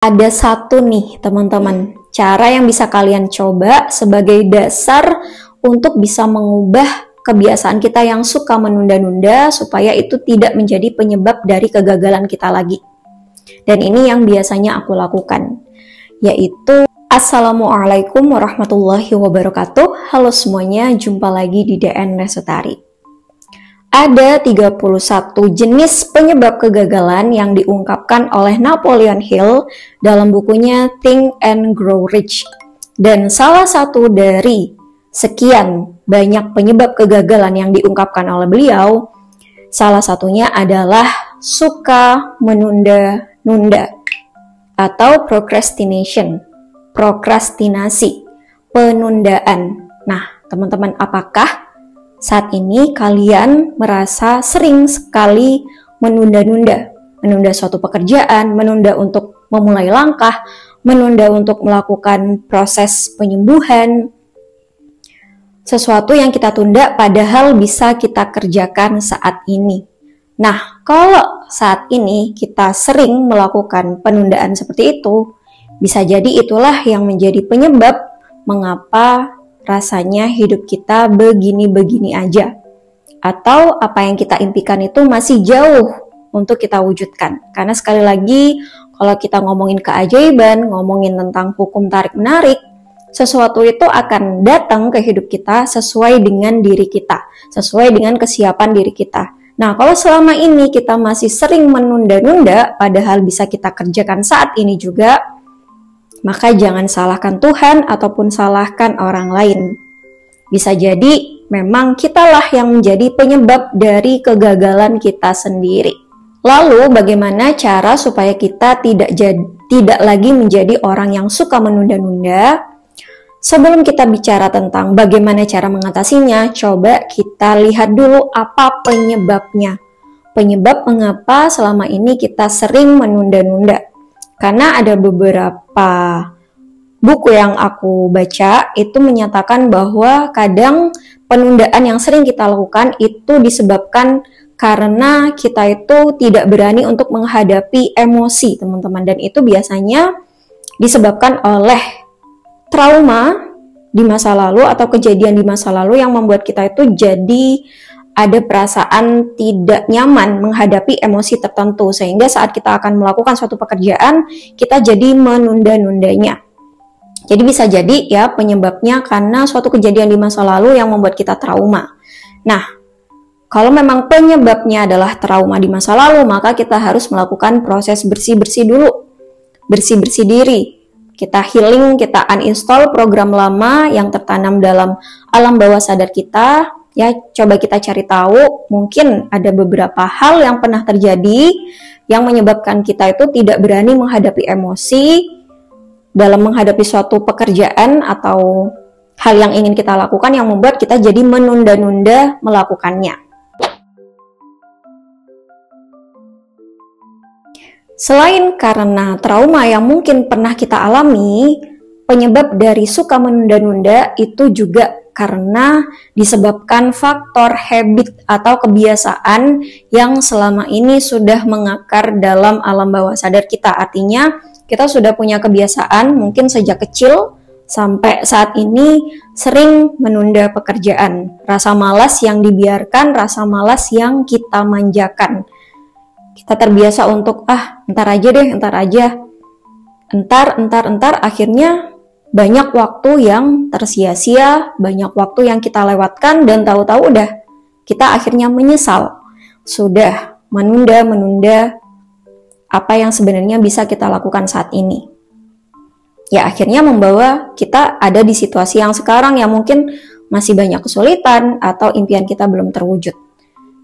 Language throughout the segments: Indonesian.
Ada satu nih teman-teman, cara yang bisa kalian coba sebagai dasar untuk bisa mengubah kebiasaan kita yang suka menunda-nunda supaya itu tidak menjadi penyebab dari kegagalan kita lagi. Dan ini yang biasanya aku lakukan, yaitu Assalamualaikum warahmatullahi wabarakatuh. Halo semuanya, jumpa lagi di DN Resutari. Ada 31 jenis penyebab kegagalan yang diungkapkan oleh Napoleon Hill dalam bukunya Think and Grow Rich. Dan salah satu dari sekian banyak penyebab kegagalan yang diungkapkan oleh beliau, salah satunya adalah suka menunda-nunda atau prokrastinasi, penundaan. Nah, teman-teman, apakah saat ini kalian merasa sering sekali menunda-nunda suatu pekerjaan, menunda untuk memulai langkah, menunda untuk melakukan proses penyembuhan, sesuatu yang kita tunda padahal bisa kita kerjakan saat ini. Nah, kalau saat ini kita sering melakukan penundaan seperti itu, bisa jadi itulah yang menjadi penyebab mengapa rasanya hidup kita begini-begini aja. Atau apa yang kita impikan itu masih jauh untuk kita wujudkan. Karena sekali lagi, kalau kita ngomongin keajaiban, ngomongin tentang hukum tarik-menarik, sesuatu itu akan datang ke hidup kita sesuai dengan diri kita, sesuai dengan kesiapan diri kita. Nah, kalau selama ini kita masih sering menunda-nunda, padahal bisa kita kerjakan saat ini juga, maka jangan salahkan Tuhan ataupun salahkan orang lain. Bisa jadi memang kitalah yang menjadi penyebab dari kegagalan kita sendiri. Lalu bagaimana cara supaya kita tidak lagi menjadi orang yang suka menunda-nunda? Sebelum kita bicara tentang bagaimana cara mengatasinya, coba kita lihat dulu apa penyebabnya. Penyebab mengapa selama ini kita sering menunda-nunda. Karena ada beberapa buku yang aku baca itu menyatakan bahwa kadang penundaan yang sering kita lakukan itu disebabkan karena kita itu tidak berani untuk menghadapi emosi, teman-teman. Dan itu biasanya disebabkan oleh trauma di masa lalu atau kejadian di masa lalu yang membuat kita itu jadi ada perasaan tidak nyaman menghadapi emosi tertentu, sehingga saat kita akan melakukan suatu pekerjaan, kita jadi menunda-nundanya. Jadi bisa jadi ya penyebabnya karena suatu kejadian di masa lalu yang membuat kita trauma. Nah, kalau memang penyebabnya adalah trauma di masa lalu, maka kita harus melakukan proses bersih-bersih dulu. Bersih-bersih diri. Kita healing, kita uninstall program lama yang tertanam dalam alam bawah sadar kita. Ya, coba kita cari tahu, mungkin ada beberapa hal yang pernah terjadi yang menyebabkan kita itu tidak berani menghadapi emosi dalam menghadapi suatu pekerjaan atau hal yang ingin kita lakukan yang membuat kita jadi menunda-nunda melakukannya. Selain karena trauma yang mungkin pernah kita alami, penyebab dari suka menunda-nunda itu juga karena disebabkan faktor habit atau kebiasaan yang selama ini sudah mengakar dalam alam bawah sadar kita. Artinya kita sudah punya kebiasaan mungkin sejak kecil sampai saat ini sering menunda pekerjaan. Rasa malas yang dibiarkan, rasa malas yang kita manjakan. Kita terbiasa untuk entar aja deh, entar, akhirnya banyak waktu yang tersia-sia, banyak waktu yang kita lewatkan, dan tahu-tahu udah kita akhirnya menyesal. Sudah menunda apa yang sebenarnya bisa kita lakukan saat ini. Ya, akhirnya membawa kita ada di situasi yang sekarang yang mungkin masih banyak kesulitan atau impian kita belum terwujud.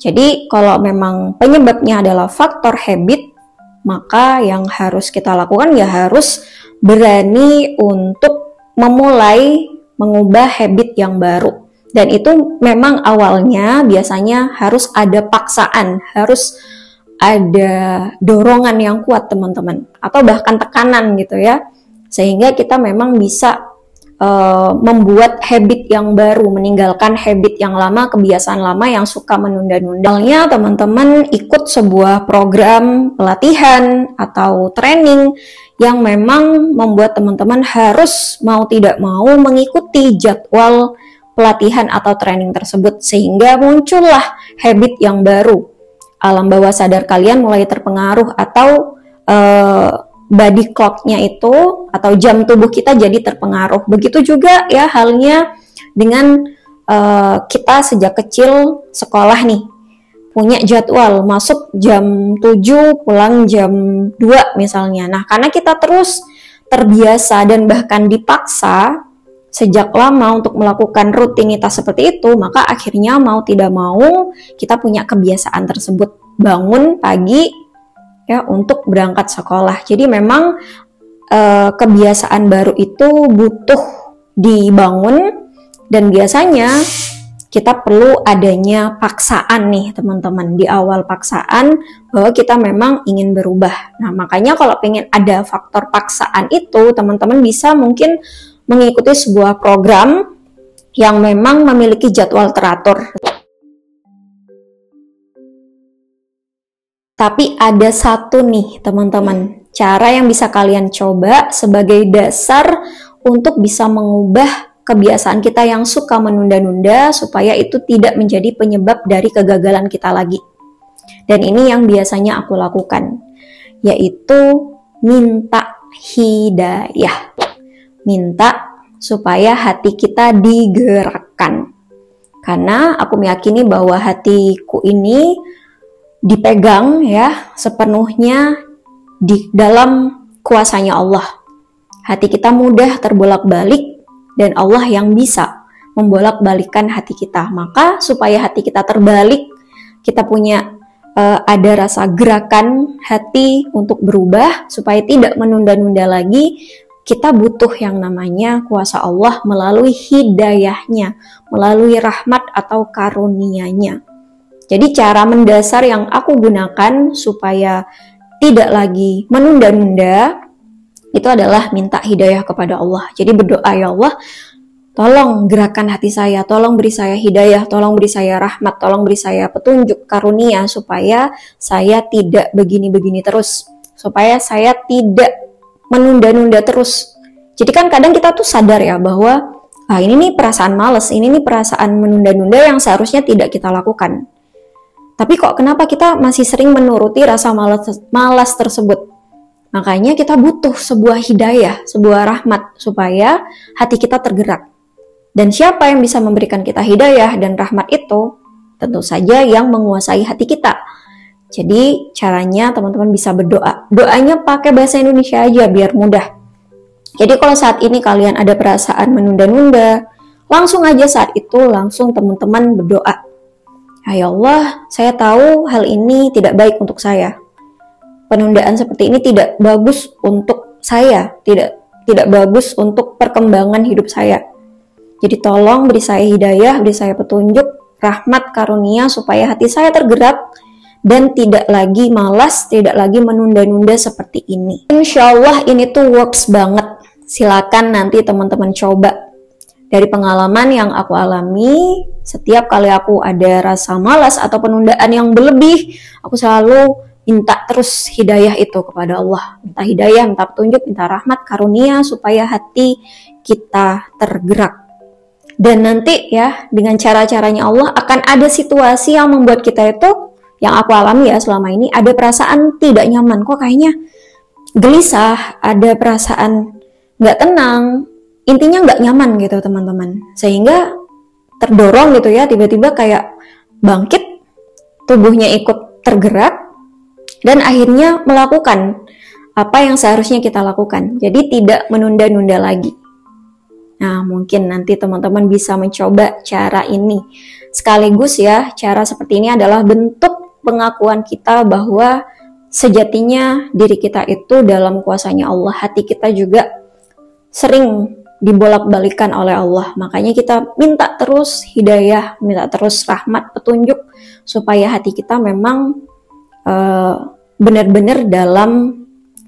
Jadi, kalau memang penyebabnya adalah faktor habit, maka yang harus kita lakukan ya harus berani untuk memulai mengubah habit yang baru. Dan itu memang awalnya biasanya harus ada paksaan, harus ada dorongan yang kuat, teman-teman, atau bahkan tekanan gitu ya, sehingga kita memang bisa membuat habit yang baru, meninggalkan habit yang lama, kebiasaan lama yang suka menunda-nunda. Misalnya teman-teman ikut sebuah program pelatihan atau training yang memang membuat teman-teman harus mau tidak mau mengikuti jadwal pelatihan atau training tersebut, sehingga muncullah habit yang baru. Alam bawah sadar kalian mulai terpengaruh, atau body clock-nya itu atau jam tubuh kita jadi terpengaruh. Begitu juga ya halnya dengan kita sejak kecil sekolah nih, punya jadwal masuk jam 7, pulang jam 2 misalnya. Nah, karena kita terus terbiasa dan bahkan dipaksa sejak lama untuk melakukan rutinitas seperti itu, maka akhirnya mau tidak mau kita punya kebiasaan tersebut, bangun pagi ya untuk berangkat sekolah. Jadi memang kebiasaan baru itu butuh dibangun, dan biasanya kita perlu adanya paksaan nih teman-teman, di awal paksaan bahwa kita memang ingin berubah. Nah, makanya kalau pengen ada faktor paksaan itu, teman-teman bisa mungkin mengikuti sebuah program yang memang memiliki jadwal teratur. Tapi ada satu nih teman-teman, cara yang bisa kalian coba sebagai dasar untuk bisa mengubah kebiasaan kita yang suka menunda-nunda, supaya itu tidak menjadi penyebab dari kegagalan kita lagi. Dan ini yang biasanya aku lakukan, yaitu minta hidayah. Minta supaya hati kita digerakkan. Karena aku meyakini bahwa hatiku ini dipegang ya sepenuhnya di dalam kuasanya Allah. Hati kita mudah terbolak-balik, dan Allah yang bisa membolak-balikkan hati kita. Maka supaya hati kita terbalik, kita punya ada rasa gerakan hati untuk berubah supaya tidak menunda-nunda lagi. Kita butuh yang namanya kuasa Allah melalui hidayahnya, melalui rahmat atau karunia-Nya. Jadi cara mendasar yang aku gunakan supaya tidak lagi menunda-nunda itu adalah minta hidayah kepada Allah. Jadi berdoa, ya Allah, tolong gerakan hati saya, tolong beri saya hidayah, tolong beri saya rahmat, tolong beri saya petunjuk, karunia, supaya saya tidak begini-begini terus, supaya saya tidak menunda-nunda terus. Jadi kan kadang kita tuh sadar ya bahwa ini nih perasaan males, ini nih perasaan menunda-nunda yang seharusnya tidak kita lakukan. Tapi kok kenapa kita masih sering menuruti rasa malas tersebut? Makanya kita butuh sebuah hidayah, sebuah rahmat, supaya hati kita tergerak. Dan siapa yang bisa memberikan kita hidayah dan rahmat itu? Tentu saja yang menguasai hati kita. Jadi caranya teman-teman bisa berdoa. Doanya pakai bahasa Indonesia aja biar mudah. Jadi kalau saat ini kalian ada perasaan menunda-nunda, langsung aja saat itu langsung teman-teman berdoa. Ya Allah, saya tahu hal ini tidak baik untuk saya. Penundaan seperti ini tidak bagus untuk saya, tidak bagus untuk perkembangan hidup saya. Jadi tolong beri saya hidayah, beri saya petunjuk, rahmat, karunia, supaya hati saya tergerak dan tidak lagi malas, tidak lagi menunda-nunda seperti ini. Insya Allah ini tuh works banget. Silakan nanti teman-teman coba. Dari pengalaman yang aku alami, setiap kali aku ada rasa malas atau penundaan yang berlebih, aku selalu minta terus hidayah itu kepada Allah. Minta hidayah, minta petunjuk, minta rahmat, karunia, supaya hati kita tergerak. Dan nanti ya, dengan cara-caranya Allah akan ada situasi yang membuat kita itu, yang aku alami ya selama ini, ada perasaan tidak nyaman. Kok kayaknya gelisah, ada perasaan nggak tenang, intinya nggak nyaman gitu teman-teman, sehingga terdorong gitu ya, tiba-tiba kayak bangkit, tubuhnya ikut tergerak, dan akhirnya melakukan apa yang seharusnya kita lakukan. Jadi tidak menunda-nunda lagi. Nah, mungkin nanti teman-teman bisa mencoba cara ini. Sekaligus ya, cara seperti ini adalah bentuk pengakuan kita bahwa sejatinya diri kita itu dalam kuasanya Allah. Hati kita juga sering dibolak-balikan oleh Allah. Makanya kita minta terus hidayah, minta terus rahmat, petunjuk, supaya hati kita memang benar-benar dalam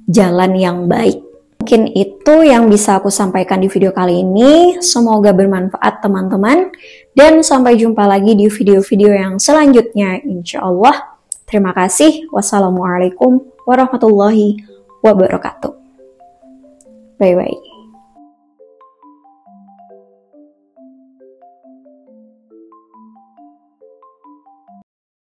jalan yang baik. Mungkin itu yang bisa aku sampaikan di video kali ini. Semoga bermanfaat teman-teman. Dan sampai jumpa lagi di video-video yang selanjutnya insya Allah. Terima kasih. Wassalamualaikum warahmatullahi wabarakatuh. Bye-bye.